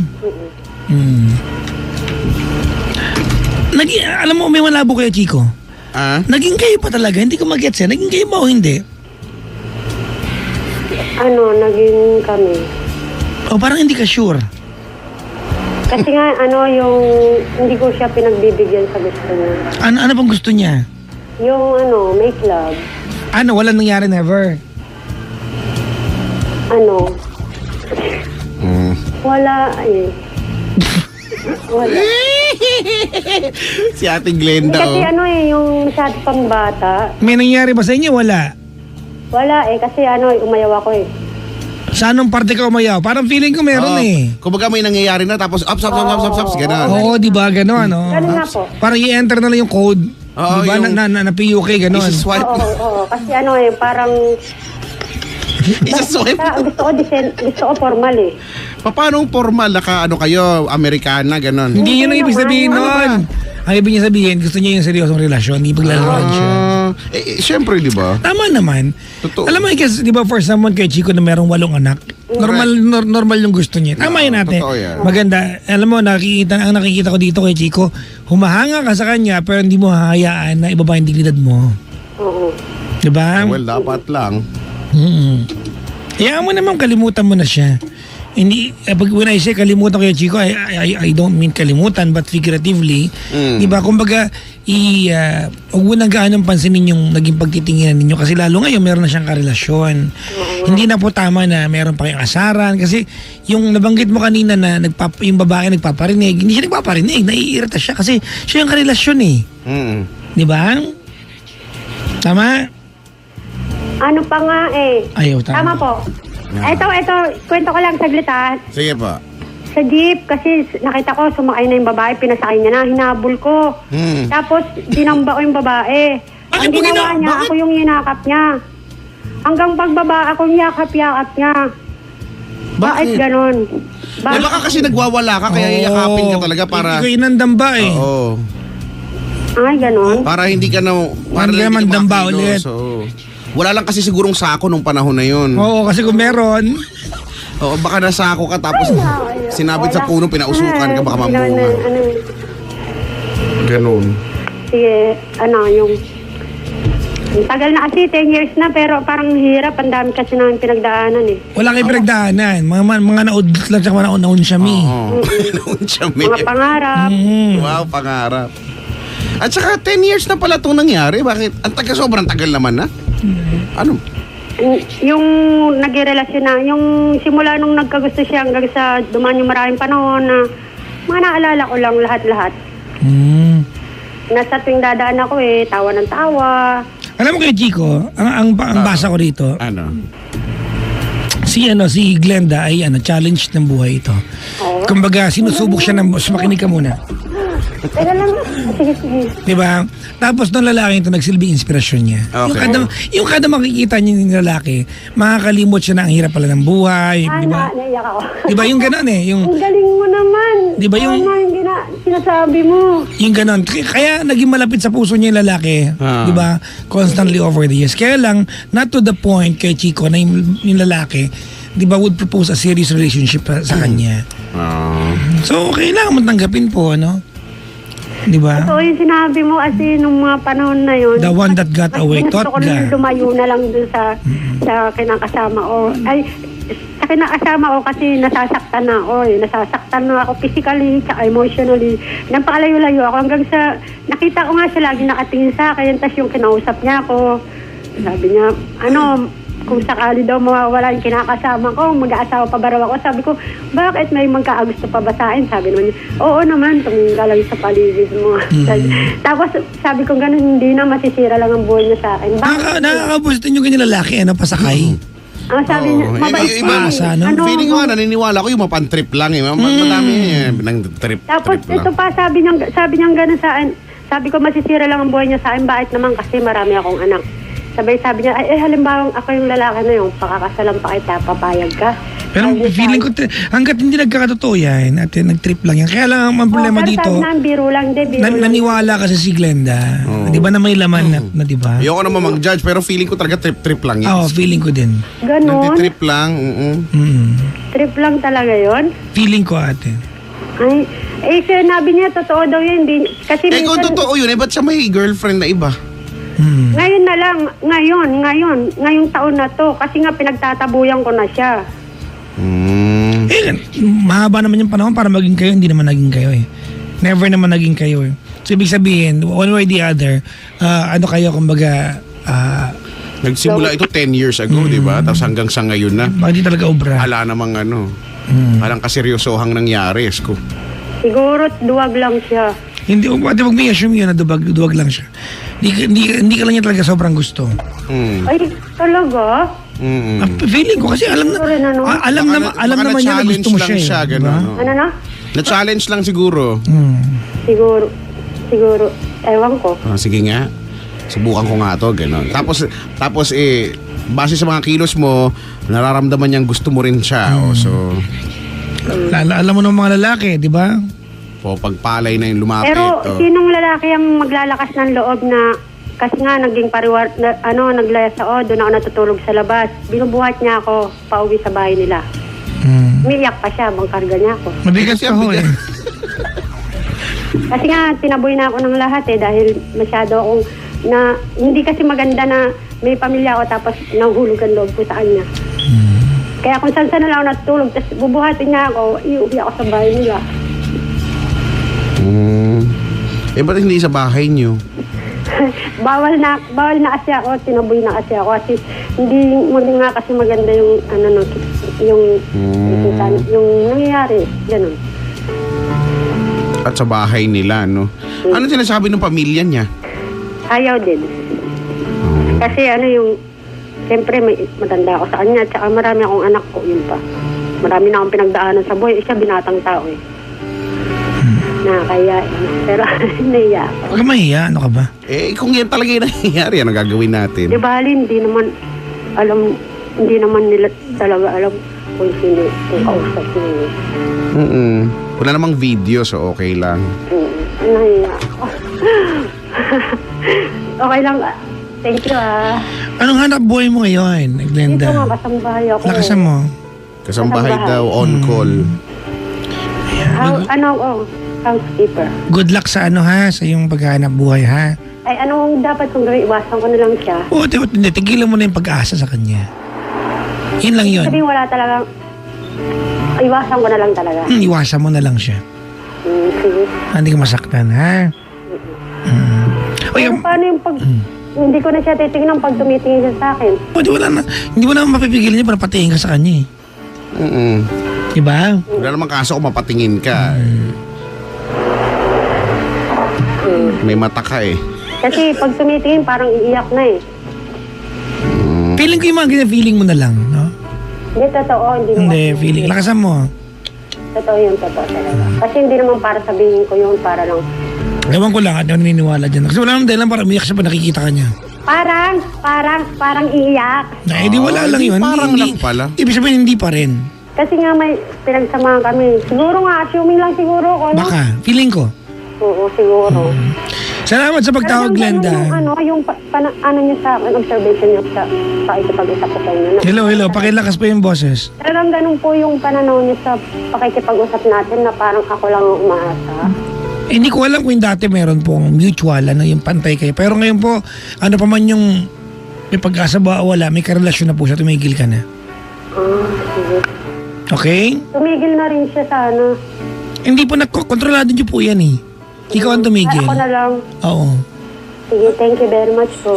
Alam mo, may malabo kayo, Chico. Naging kayo pa talaga, hindi ko mag-gets eh. Naging kayo ba o hindi?
Naging kami.
O parang hindi ka sure.
Kasi nga, yung hindi ko siya pinagbibigyan sa gusto niya.
Ano bang gusto niya?
Yung make love.
Walang nangyari never?
Wala eh. Wala.
Si Ate Glenda,
Kasi yung masyado pang bata.
May nangyari ba sa inyo? Wala.
Wala eh, kasi umayaw ako eh.
Sa anong parte ka umayaw? Parang feeling ko meron eh.
Kumbaga may nangyayari na tapos ups, gano'n.
Oo, di ba? Gano'n,
Ganun nga po.
Parang i-enter na lang yung code.
Oo,
Di ba?
yung-
Na PUK, gano'n.
Isa-swipe.
Oo. Kasi parang
Isa-swipe.
gusto ko formal eh.
Paano formal? Kayo, Amerikana, gano'n.
Hindi yun ang ibig sabihin
Ano ba?
nun. Ang ibig niya sabihin, gusto niya yung seryosong relasyon, hindi paglalaroan siya.
Siyempre, di ba?
Tama naman.
Totoo.
Alam mo, kasi, di ba, for someone kay Chico na merong 8 anak, normal yung gusto niya. Tama yun natin.
Totoo yan.
Maganda. Alam mo, ang nakikita ko dito kay Chico, humahanga ka sa kanya, pero hindi mo hahayaan na ibaba yung dignidad mo.
Oo.
Di ba?
Well, dapat lang.
Hayaan mo naman, kalimutan mo na siya. Hindi, when I say kalimutan kay Chico, I don't mean kalimutan, but figuratively. Di ba? Kumbaga, huwag mo nang gaanong pansinin yung naging pagtitinginan ninyo kasi lalo ngayon meron na siyang karelasyon. Hindi na po tama na meron pa kayong asaran kasi yung nabanggit mo kanina na yung babae nagpaparinig, hindi siya nagpaparinig, naiirita siya kasi siya yung karelasyon eh. Di ba? Tama?
Ano pa nga eh.
Ayaw, tama.
Tama po. Ito, kwento ko lang saglit ha.
Sige pa.
Sa jeep, kasi nakita ko, sumakay na yung babae, pinasakay niya na, hinabol ko. Tapos, dinamba ko yung babae.
Bakit
Ang
mo
ginawa niya,
Bakit?
ako yung yinakap niya. Hanggang pagbaba, ako yung yakap-yakap niya. Bakit ganon?
Baka kasi nagwawala ka, kaya yakapin ka talaga para...
Hindi ko inandamba eh.
Oo.
Ay, ganon?
Para hindi ka na... Para
Hindi
lang
naman
hindi ka
damba
makakilos.
ulit.
Oo. Wala lang kasi sigurong sako nung panahon na yun.
Oo, kasi kung meron,
Baka nasako ka tapos sinabit sa puno, pinausukan ka, baka mamunga. Ganun.
Sige, yung tagal na kasi, 10 years na, pero parang hirap, ang dami kasi namin pinagdaanan eh.
wala kayong pinagdaanan. Mga naudot lang sa mga naun siya, mi.
Oo. Ganun siya, may.
Mga pangarap.
Wow, pangarap. At saka 10 years na pala itong nangyari. Bakit? Ang tagal, sobrang tagal naman na. Ano?
Yung nagrelasyon na, yung simula nung nagkagusto siya hanggang sa dumaan yung maraming panahon na mga naalala ko lang lahat-lahat. nasa tuwing dadaan ako tawa ng tawa.
Alam mo kay Chico, ang basa ko rito,
Ano?
si Glenda ay challenge ng buhay ito.
Oo.
Kumbaga, sinusubok siya ng makinig ka muna.
Teka lang. Sige.
Di ba? Tapos nung lalaki ito, nagsilbing inspirasyon niya.
Okay.
Yung kada makikita niya ng lalaki, makakalimot siya na ang hirap pala ng buhay. Di ba?
Naiyak ako.
Di ba yung gano'n Yung,
Ang galing mo naman.
Di ba yung-
Tama yung sinasabi mo.
yung gano'n. Kaya naging malapit sa puso niya yung lalaki.
Ah.
Di ba? Constantly over the years. Kaya lang, not to the point kay Chico na yung lalaki, di ba, would propose a serious relationship sa kanya. So, kailangan mo tanggapin po, Di ba?
So, yung sinabi mo kasi nung mga panahon na yun.
The one that got
mas
away,
gusto
thought
ko nung
ka.
lumayo na lang dun sa kinakasama ko. Ay, sa kinakasama ko kasi nasasaktan na ako Nasasaktan na ako physically at emotionally. Napakalayo-layo ako hanggang sa nakita ko nga siya lagi nakatingin sa akin. Tapos yung kinausap niya ako, sabi niya, kung sakali daw mawawala yung kinakasama ko, mag-aasawa pa ba raw ako? Sabi ko, bakit may magkaagusto pa ba sa akin? Sabi naman niya, oo naman, tumingin ka lang sa paligid mo. Tapos sabi ko, ganun, hindi na, masisira lang ang buhay niya sa akin.
Nakakabusitin yung ganyan lalaki, pasakay.
Sabi niya, mabait
iba,
siya.
ano?
Feeling ko naniniwala ko yung mapantrip lang Madami nang trip.
Tapos
trip
ito pa, sabi niya ganun sa akin. Sabi ko, masisira lang ang buhay niya sa akin. Bakit naman? Kasi marami akong anak. Sabi niya, halimbawa ako yung lalaki na yung pakakasalan pa kita, papayag ka.
Pero feeling ko, hanggat hindi nagkakatotoo yan, at nag-trip lang yan. Kaya lang ang problema
pero
dito,
sabi na, biro lang, biro lang.
naniwala kasi si Glenda. Di ba na may laman na di ba?
Ayoko naman mag-judge pero feeling ko talaga trip lang
Oo, feeling ko din.
Ganon.
Nagtitrip lang.
Trip lang talaga yon.
Feeling ko ate.
Ay, sinabi niya, totoo daw yun. Kasi
Kung totoo yun, ba't siya may girlfriend na iba?
ngayon na lang, ngayong taon na to. Kasi nga pinagtatabuyan ko na siya.
Mahaba naman yung panahon para maging kayo, hindi naman naging kayo Never naman naging kayo So ibig sabihin, one way or the other, kayo kumbaga,
Nagsimula ito 10 years ago, di ba? Tapos hanggang sa ngayon na.
bakit di talaga obra?
Ala namang Parang kaseryosohang nangyari, Esko.
Siguro duwag lang siya.
Hindi, wag may assume yun na duwag lang siya. Hindi ka lang niya talaga sobrang gusto.
Ay, talaga?
Feeling ko kasi alam naman niya na gusto mo siya. Diba?
Ano na?
Na-challenge lang siguro.
Siguro, ewan ko.
Sige nga. Subukan ko nga to, gano'n. Tapos base sa mga kilos mo, nararamdaman niyang gusto mo rin siya. So,
alam mo ng mga lalaki, di ba?
pagpalay na yung lumapit.
Pero sinong lalaki ang maglalakas ng loob na kasi nga naging pariwar, naglaya sa doon ako natutulog sa labas. Binubuhat niya ako pauwi sa bahay nila. Umiiyak pa siya, bangkarga niya ako.
Mabigat ka ho
Kasi nga, tinaboy na ako ng lahat dahil masyado akong hindi kasi maganda na may pamilya ako tapos nahuhulog ang loob ko sa kanya. Kaya kung saan na lang ako natutulog, tapos bubuhatin niya ako, iuwi ako sa bahay nila.
Ba't hindi sa bahay niyo?
bawal na kasi ako, tinaboy na kasi ako kasi hindi nga kasi maganda yung yung nangyayari, ganun.
At sa bahay nila, Ano sinasabi ng pamilya niya?
Ayaw din. Kasi siyempre may matanda ako sa kanya, tsaka marami akong anak ko, yun pa. Marami na akong pinagdaanan sa buhay, siya binatang tao Nakakaya. Pero naiya ako.
Huwag ka mahiya, ano ka ba?
Kung yan talaga yung nangyayari, ano gagawin natin?
Di ba, hindi naman nila talaga alam kung sino yung kausap niya.
Wala namang video, so okay lang.
Naiya ako. Okay lang. Thank you
Anong hanap buhay mo ngayon, Glenda?
Dito nga, kasambahay ako.
Lakasan mo.
Kasambahay daw, on call.
Housekeeper.
Good luck sa sa iyong paghahanap buhay ha.
Ay, anong dapat kong gawin? Iwasan ko na lang siya.
Oo, hindi. Tigilan mo na yung pag-asa sa kanya. Yun lang yun.
Sabi wala talagang... Iwasan ko na lang talaga.
Iwasan mo na lang siya.
Sige.
Hindi ka masaktan, ha?
Pero paano yung pag... Hindi ko na siya titignan pag tumitingin siya sa akin.
Hindi mo na mapipigilan niya para patingin ka sa kanya Diba?
Wala namang kaso kung mapatingin ka. May mata ka eh.
Kasi pag tumitingin, parang iiyak na eh.
Feeling ko yung mga ganyan, feeling mo na lang, no?
Hindi, totoo.
Hindi, feeling. Lakasan mo.
Totoo yun, totoo talaga. Kasi hindi naman para sabihin ko yun, para lang.
Ewan ko lang, at naniniwala dyan. Kasi wala nang dahilan para umiyak siya pa nakikita ka niya.
Parang iiyak.
Na, di wala lang yun.
Parang
Hindi-
lang pala.
Ibig sabihin, hindi pa rin.
Kasi nga may pinagsamahan kami. Siguro nga, assuming lang siguro ko, no?
Baka, feeling ko.
Oo, siguro.
Salamat sa pagtawag,
Talagang ganun
Glenda.
yung ano niyo sa observation niyo sa pakikipag-usap ko sa inyo. No?
Hello, pakilakas pa yung boses.
Talagang ganun po yung pananaw niyo sa pakikipag-usap natin na parang ako lang ang umaasa.
Hindi ko alam kung yung dati meron pong mutual, ano, yung pantay kayo. Pero ngayon po, ano pa man yung may pag-asa ba o wala, may karelasyon na po siya, tumigil ka na.
Sige.
Okay?
Tumigil na rin siya sa ano.
Hindi po, kontrolado niyo po yan eh. Ikaw ang tumigil.
Ako na lang.
Oo.
Sige, thank you very much po.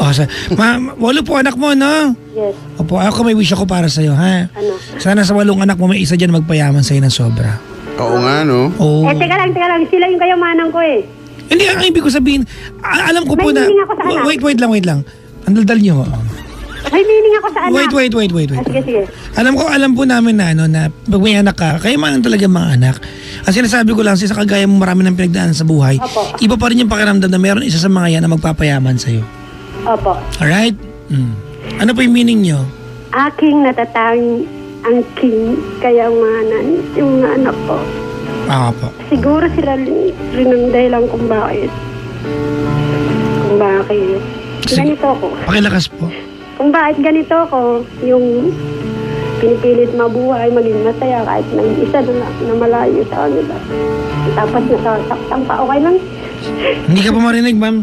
Walo po anak mo, no?
Yes.
Opo, ako may wish ako para sa'yo, ha?
Ano?
Sana sa 8 anak mo, may isa dyan magpayaman sa'yo ng sobra.
Oo nga, no?
Oo.
Teka lang. Sila yung kayamanan ko eh.
Hindi, ang ibig ko sabihin, alam ko po
May
na...
meaning ako sa anak.
Wait lang. Ang daldal niyo.
May meaning ako sa anak.
Wait.
Sige.
Alam po namin na, ano, na pag may anak ka, kayamanan talaga mga anak. Ang sinasabi ko lang, sa kagaya mo marami ng pinagdaanan sa buhay,
Opo.
iba pa rin yung pakiramdam na meron isa sa mga yan na magpapayaman sa'yo.
Opo.
Alright? Ano po yung meaning nyo?
Aking natatanging angking kayamanan yung mga anak ko.
Po.
Siguro sila rin ang dahilan kung bakit.
Sige.
Ganito ko.
Pakilakas po.
Kung bakit ganito ko, yung pinipilit mabuhay, maging masaya kahit na yung isa na malayo sa kanila. Tapos nasasaktan pa, okay lang.
Hindi ka pa marinig, ma'am.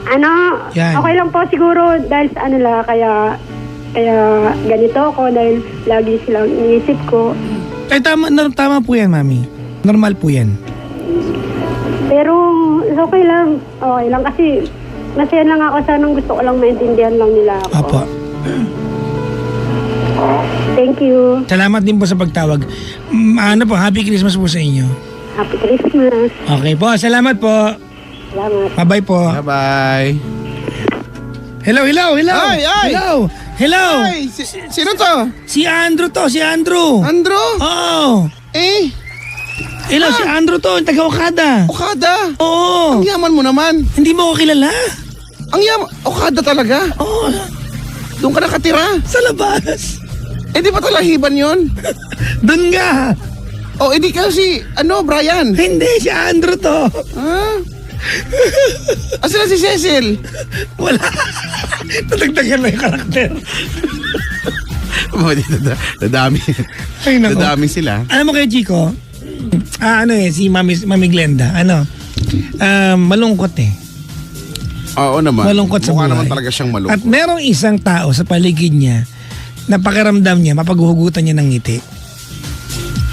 Ano,
Yan.
okay lang po siguro dahil sa ano la, kaya ganito ako dahil lagi silang iniisip ko.
Tama po yan, mami. Normal po yan.
Pero okay lang. Okay lang kasi masaya lang ako sa nung gusto ko lang maintindihan lang nila ako.
Apo.
Thank you.
Salamat din po sa pagtawag. Ano po, Happy Christmas po sa inyo.
Happy Christmas.
Okay po, salamat po.
Salamat.
Bye-bye po.
Bye-bye.
Hello.
Ay!
Hello.
Ay! Sino to?
Si Andrew to, si Andrew.
Andrew?
Oo.
Eh,
Hello, si Andrew to, yung taga-Okada.
Okada.
Oo.
Ang yaman mo naman.
Hindi mo ako kilala.
Ang yaman. Okada talaga.
Oo,
Doon ka nakatira.
sa labas.
Eh, di ba talahiban yon?
Doon nga.
O, eh, di ka si, Brian.
Hindi, si Andrew to.
Ha? Asa na si Cecil?
Wala. Natagdagan na yung karakter.
Dadami.
Ay, nako.
Dadami sila.
Alam mo kay Chico, si Mami Glenda, malungkot eh.
Oo naman.
Malungkot sa
Mukha
buhay.
naman talaga siyang malungkot.
At merong isang tao sa paligid niya na pakiramdam niya, mapaghuhugutan niya ng ngiti.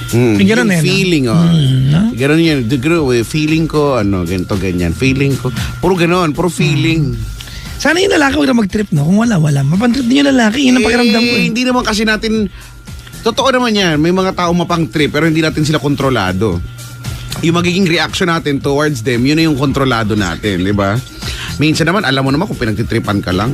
May ganun
yung
eh, no?
feeling,
no?
Ganun yun. Feeling ko, ganito, ganyan. Feeling ko. Puro ganun, puro feeling.
Sana yung lalaki huwag na mag-trip, no? Kung wala. Mapantrip din yung lalaki. Yun ang pakiramdam ko.
Hindi naman kasi natin, totoo naman yan, may mga tao mapang-trip, pero hindi natin sila kontrolado. Yung magiging reaction natin towards them, yun na yung kontrolado natin, di ba? Minsan naman, alam mo naman kung pinagtitripan ka lang.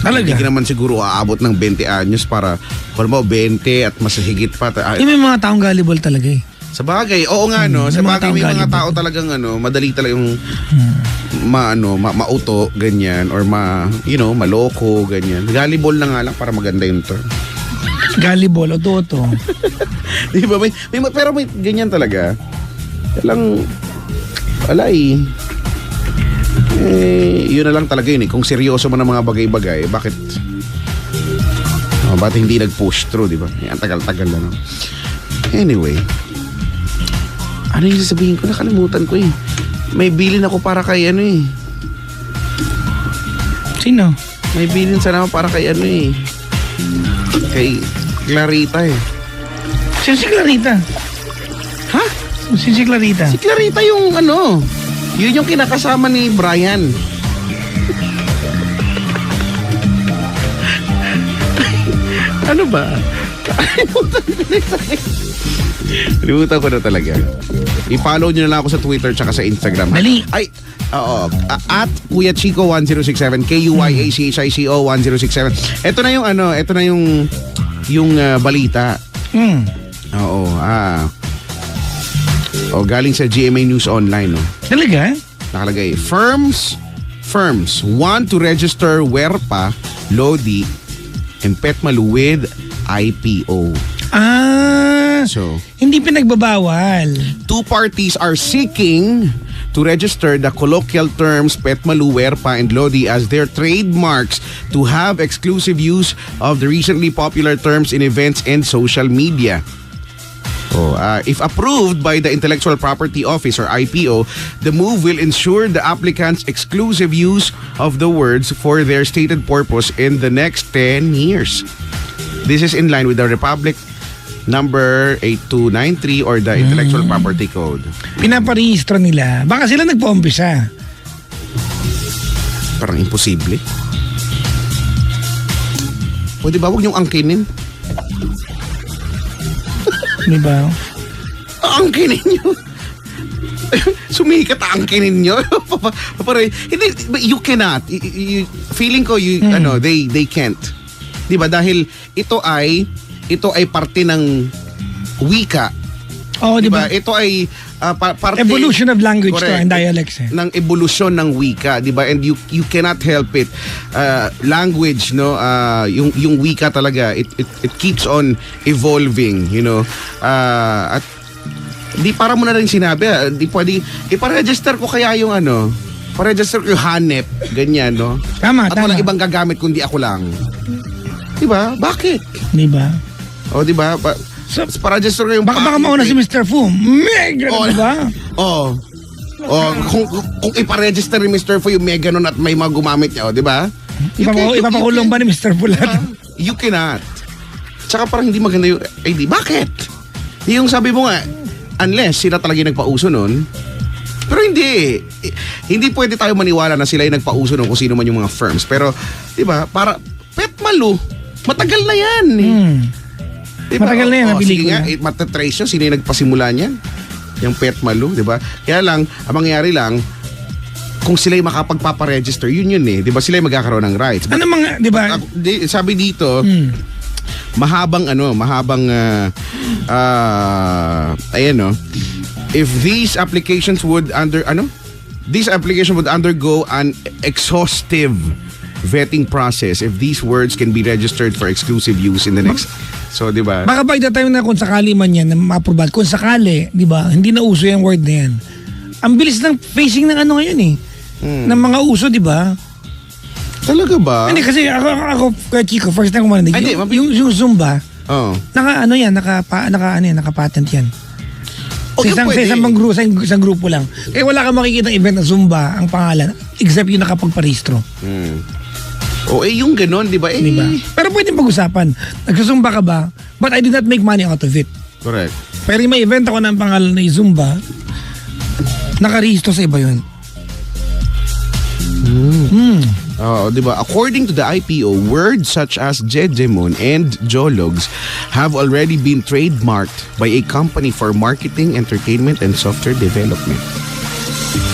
Hindi ka
Talaga.
naman siguro aabot ng 20 anyos para, kung mo, 20 at mas higit pa.
May mga taong gullible talaga eh.
Sa bagay, oo nga no. Sa
May mga
bagay
taong
may mga
gullible.
tao talagang madali talaga yung mauto ganyan or maloko ganyan. Gullible na nga lang para maganda yung term.
Gullible o toto.
Di ba? Pero may ganyan talaga. Lang wala eh. Yun na lang talaga yun eh. Kung seryoso mo ng mga bagay-bagay, bakit hindi nag-push through, di ba? Ang tagal-tagal na. No? Anyway, ano yung sasabihin ko? Nakalimutan ko eh. May bilin ako para kay
Sino?
May bilin sana ako para kay kay Clarita eh.
Sino si Clarita?
Ha?
Sino si Clarita?
Si Clarita yung yun yung kinakasama ni Brian. Ano ba? Limutan ko na talaga. I-follow nyo na lang ako sa Twitter tsaka sa Instagram.
Dali.
Ay, oo. At Kuya Chico 1067, KUYACHICO 1067. Ito na yung ito na yung balita. Oo, galing sa GMA News Online, no.
Talaga?
Nakalagay, firms want to register Werpa, Lodi, and Petmalu with IPO. So,
hindi pinagbabawal.
Two parties are seeking to register the colloquial terms Petmalu, Werpa, and Lodi as their trademarks to have exclusive use of the recently popular terms in events and social media. If approved by the Intellectual Property Office or IPO, the move will ensure the applicants' exclusive use of the words for their stated purpose in the next 10 years. This is in line with the Republic number 8293 or the Intellectual Property Code.
Pinaparehistro nila. Baka sila nagpa-umpisa.
Parang imposible. Pwede ba huwag niyong angkinin?
Di ba?
Angkinin niyo. Sumikat angkinin niyo. Hindi, you cannot. Feeling ko, they can't. Di ba? Dahil ito ay parte ng wika.
Oh, di ba?
Ito ay parte
evolution of language to
correct,
and dialects.
Ng evolusyon ng wika, di ba? And you cannot help it. Language, no, yung wika talaga, it keeps on evolving, you know. At di para mo na rin sinabi, di pwede ipa-register ko kaya yung pa-register ko yung hanep, ganyan, no?
Tama,
At
tama.
walang ibang gagamit kundi ako lang. Di ba? Bakit?
Di ba?
O, di ba? Pa-register ko yung
Baka mauna si Mr. Fu. Mega, di ba?
Kung ipa-register ni Mr. Fu yung mega nun at may mga gumamit niya, di ba?
Ipapakulong ba ni Mr. Fu lahat?
You cannot. Tsaka parang hindi maganda yung ID. Bakit? Yung sabi mo nga, unless sila talaga yung nagpauso nun. Pero hindi pwede tayo maniwala na sila yung nagpauso nun kung sino man yung mga firms. Pero, di ba, para Petmalu, matagal na yan. Diba?
Matagal na yan, nabili ko na.
Sige nga, matatrace nyo, sino yung nagpasimula niyan? Yung Petmalu, di ba? Kaya lang, ang mangyayari lang, kung sila yung makapagpaparegister, yun eh. Di ba? Sila yung magkakaroon ng rights.
Ano mga, di ba?
Sabi dito, mahabang if these applications would undergo an exhaustive vetting process if these words can be registered for exclusive use in the next. So, di ba?
Baka by the time na kung sakali man yan na ma-approve, kung sakali, di ba, hindi na uso yung word na yan. Ang bilis ng facing ng ngayon eh. Ng mga uso, di ba?
Talaga ba?
Hindi kasi ako kay Chico, first time ko marinig. Yung Zumba, naka-patent yan. Sa isang grupo lang. Kaya wala kang makikita event na Zumba ang pangalan, except yung nakapagparehistro.
Yung ganon, di ba?
Diba? Pero pwede pag-usapan. Nagsusumba ka ba? But I did not make money out of it.
Correct.
Pero may event ako ng pangalan na Zumba, nakarehistro sa iba yun.
Di ba? According to the IPO, words such as Jejemon and Jologs have already been trademarked by a company for marketing, entertainment, and software development.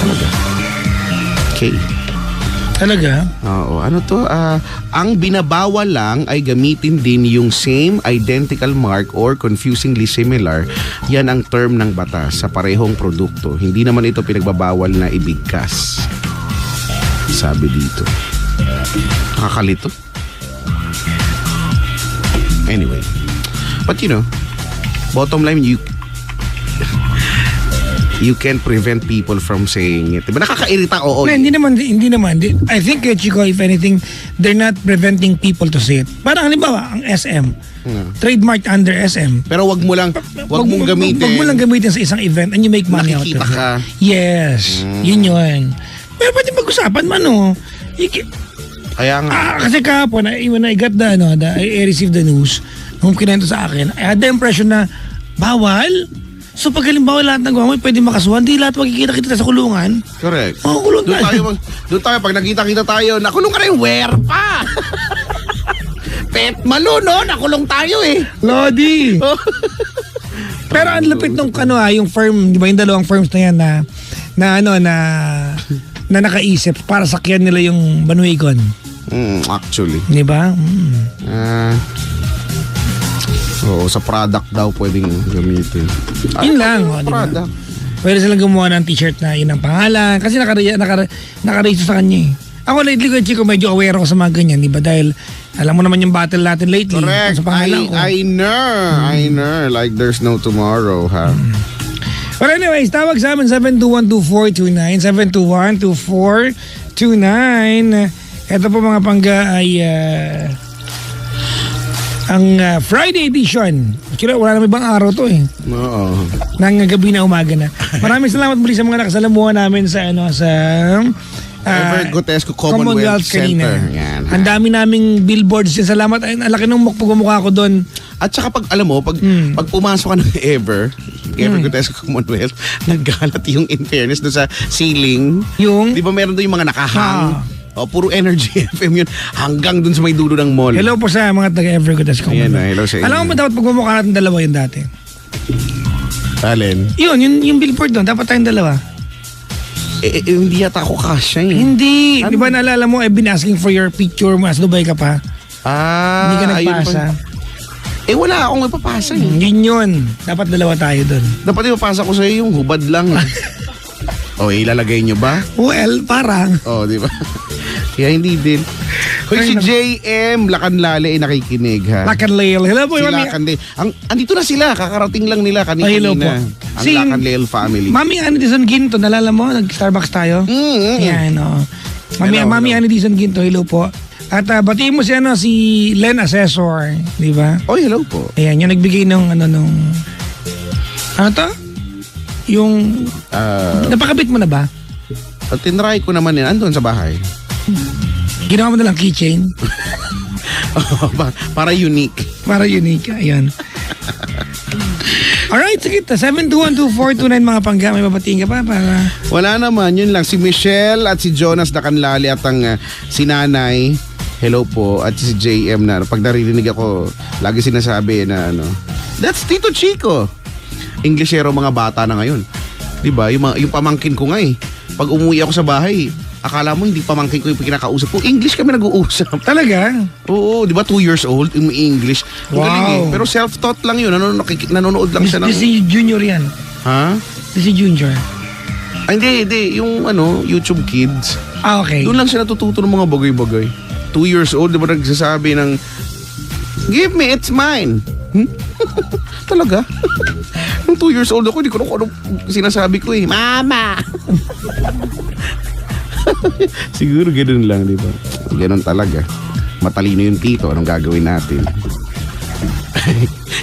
Talaga. Okay.
Talaga?
Oo. Ano to? Ang binabawal lang ay gamitin din yung same identical mark or confusingly similar. Yan ang term ng batas sa parehong produkto. Hindi naman ito pinagbabawal na ibigkas. Sabi dito. Nakakalito. Anyway. But bottom line, you can't prevent people from saying it. Diba? Nakakairita, oo.
Hindi naman. I think, Chico, if anything, they're not preventing people to say it. Parang halimbawa, ang SM. Trademark under SM.
Pero wag mong gamitin.
Wag mo lang gamitin sa isang event and you make money out of it.
Nakikita ka.
Yes. Yun. Pero pwede mag-usapan man,
Kaya nga.
Kasi kahapon, when I got I received the news, nung kinento sa akin, I had the impression na, bawal? So pag halimbawa lahat ng gumamay, pwede makasuhan, di lahat magkikita-kita sa kulungan.
Correct.
Kulong tayo.
Doon tayo, pag nakita-kita tayo, nakulong ka na yung Werpa. Petmalu, no? Nakulong tayo eh.
Lodi. Pero ang lupit nung yung firm, di ba yung dalawang firms na yan na nakaisip para sakyan nila yung Banuigon.
Actually.
Di ba?
Oo, sa product daw pwedeng gamitin.
Yun lang. Di ba?
Product.
Pwede silang gumawa ng t-shirt na yun ang pangalan. Kasi naka-register sa kanya eh. Ako lately ko, Chico, medyo aware ako sa mga ganyan, di ba? Dahil alam mo naman yung battle natin lately.
Correct.
Sa pangalan ko.
I know. Like there's no tomorrow, ha?
But anyways, tawag sa amin 721-2429, 721-2429. Ito po mga pangga ay ang Friday edition. Actually, wala naman ibang araw to eh.
Oo.
Nang gabi na umaga na. Maraming salamat muli sa mga nakasalamuhan namin sa
Evergotesco Commonwealth Center. Yan.
Ang dami naming billboards din. Salamat. Ay, ang laki ng pagmumukha ko doon.
At saka pag pag pumasok ka ng Evergotesco Commonwealth, naggalat yung in fairness doon sa ceiling.
Yung?
Di ba meron doon yung mga nakahang? Puro Energy FM yun. Hanggang doon sa may dulo ng mall.
Hello po sa mga taga-Evergotesco Commonwealth.
Hello sa inyo.
Alam mo ba dapat pagmumukha natin dalawa yun dati?
Alin?
Yung billboard doon. Dapat tayong dalawa.
Hindi yata ako kasya eh.
Hindi. Di ba naalala mo, I've been asking for your picture mo as Dubai ka pa. Hindi ka nagpasa.
Wala akong ipapasa eh.
Yun yun. Dapat dalawa tayo doon.
Dapat ipapasa ko sa'yo yung hubad lang. Ilalagay nyo ba?
Well, parang.
Di ba? Kaya hindi din. Hoy, si JM Lacanlale ay nakikinig, ha?
Lacanlale. Hello po,
Si
Mami.
Lacanlale. Andito na sila. Kakarating lang nila kanina.
Hello po.
Ang Lacanlale family.
Mami Annie Dizon Ginto, nalala mo? Nag-Starbucks tayo? Yan, Mami Annie Dizon Ginto, hello po. At batiin mo si Len Assessor, di ba?
Hello po.
Ayan, yung nagbigay ng ano to? Yung napakabit mo na ba?
At tinry ko naman yan. Andun sa bahay.
Ginawa mo na lang keychain.
Para unique.
Para unique, ayan. Alright, sige. 721-2429 mga pangga. May babatiin ka pa para...
Wala naman. Yun lang. Si Michelle at si Jonas Lacanlale at ang si Nanay. Hello po. At si JM na pag naririnig ako, lagi sinasabi na that's Tito Chico. Englishero mga bata na ngayon. Diba? Yung pamangkin ko nga eh. Pag umuwi ako sa bahay, akala mo hindi pamangkin ko yung kinakausap ko. English kami nag-uusap.
Talaga?
Oo, di ba 2 years old, yung English. Ang galing eh. Pero self-taught lang yun. Nanonood lang siya ng...
Si Junior yan.
Ha?
Si Junior.
Hindi. Yung YouTube Kids.
Okay.
Doon lang siya natututo ng mga bagay-bagay. 2 years old, di ba nagsasabi ng, give me, it's mine. Talaga? Nung 2 years old ako, hindi ko ano sinasabi ko eh. Mama! Siguro ganun lang, di ba? Ganun talaga. Matalino yung tito, anong gagawin natin?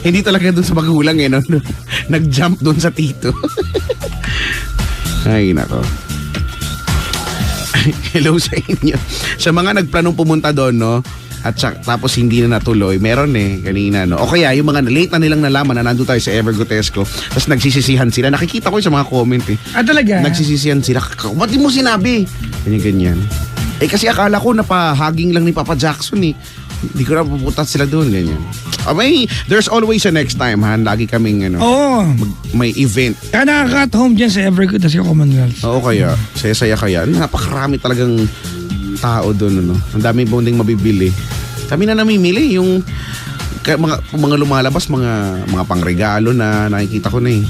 Hindi talaga dun sa magulang eh, no? Nag-jump dun sa tito. Ay, nako. Hello sa inyo. Sa mga nagplanong pumunta doon, no? At tapos hindi na natuloy. Meron kanina, no? O kaya yung mga late na nilang nalaman na nandun tayo sa Evergotesco, tapos nagsisisihan sila. Nakikita ko sa mga comment eh.
Talaga?
Nagsisisihan sila. Ba't di mo sinabi? Ganyan. Kasi akala ko napahaging lang ni Papa Jackson eh. Hindi ko na pupunta sila doon, ganyan. There's always a next time, ha? Lagi kaming, may event.
Kaya nakaka-at home dyan sa Evergotesco Commonwealth.
Oo, kaya. Saya-saya kaya. Napakarami talagang tao doon, Ang daming bonding mabibili. Kami na namimili yung mga lumalabas, mga pangregalo na nakikita ko na eh.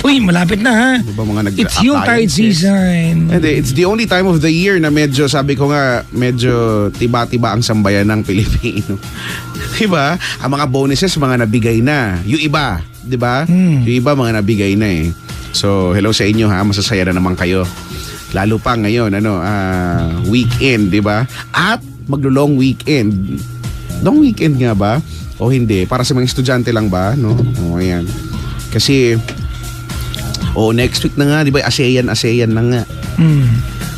Uy, malapit na ha.
Diba mga
It's Yuletide season.
It's the only time of the year na medyo, sabi ko nga, medyo tiba-tiba ang sambayan ng Pilipino. Diba? Ang mga bonuses, mga nabigay na. Yung iba, diba? Yung iba, mga nabigay na eh. So, hello sa inyo ha. Masasaya na naman kayo. Lalo pa ngayon, weekend, diba? At maglo-long weekend. Long weekend nga ba? O hindi? Para sa mga estudyante lang ba? No? O, ayan. Kasi, next week na nga, di ba? ASEAN na nga.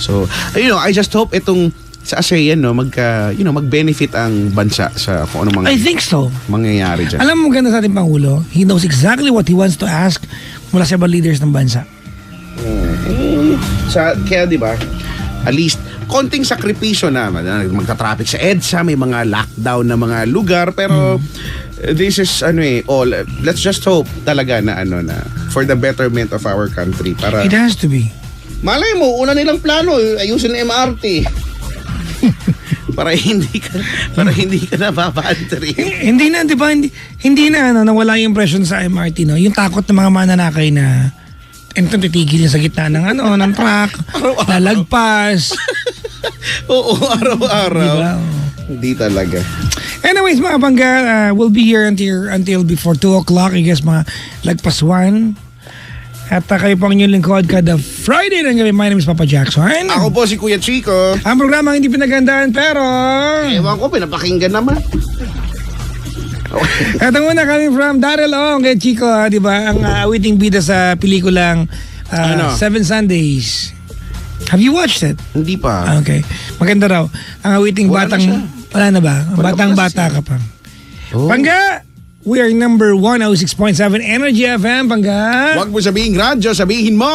So, I just hope itong sa ASEAN, mag-benefit ang bansa sa kung ano
I think so.
Mangyayari dyan.
Alam mo maganda sa ating Pangulo, he knows exactly what he wants to ask mula sa ibang leaders ng bansa.
Kaya, di ba? At least, konting sakripisyo na magka-traffic sa EDSA, may mga lockdown na mga lugar, pero this is all, let's just hope talaga na na for the betterment of our country. Para
It has to be.
malay mo, una nilang plano, ayusin ang MRT. para hindi ka nababantry.
Hindi na, di ba? Hindi na nawala yung impression sa MRT, no? Yung takot ng mga mananakay na titigil sa gitna ng truck, lalagpas.
Oo, araw-araw.
Diba?
Hindi talaga.
Anyways, mga bangga, we'll be here until before 2 o'clock. I guess mga lagpas 1. At kayo po ang inyong lingkod kada Friday ng gabi. My name is Papa Jackson.
Ako po si Kuya Chico.
Ang programa hindi pinagandaan pero...
Ewan ko, pinapakinggan naman.
Ito muna kami from Daryl Ong kay Chico, di ba? Ang awiting bida sa pelikulang Seven Sundays. Have you watched it?
Hindi pa.
Okay. Maganda raw. Ang awiting
Wala na
batang...
siya.
Wala na ba?
Wala
Batang
pa
bata
siya.
ka pa.
Oh.
Pangga! We are number 106.7 Energy FM, Pangga.
Huwag mo sabihin radyo, sabihin mo.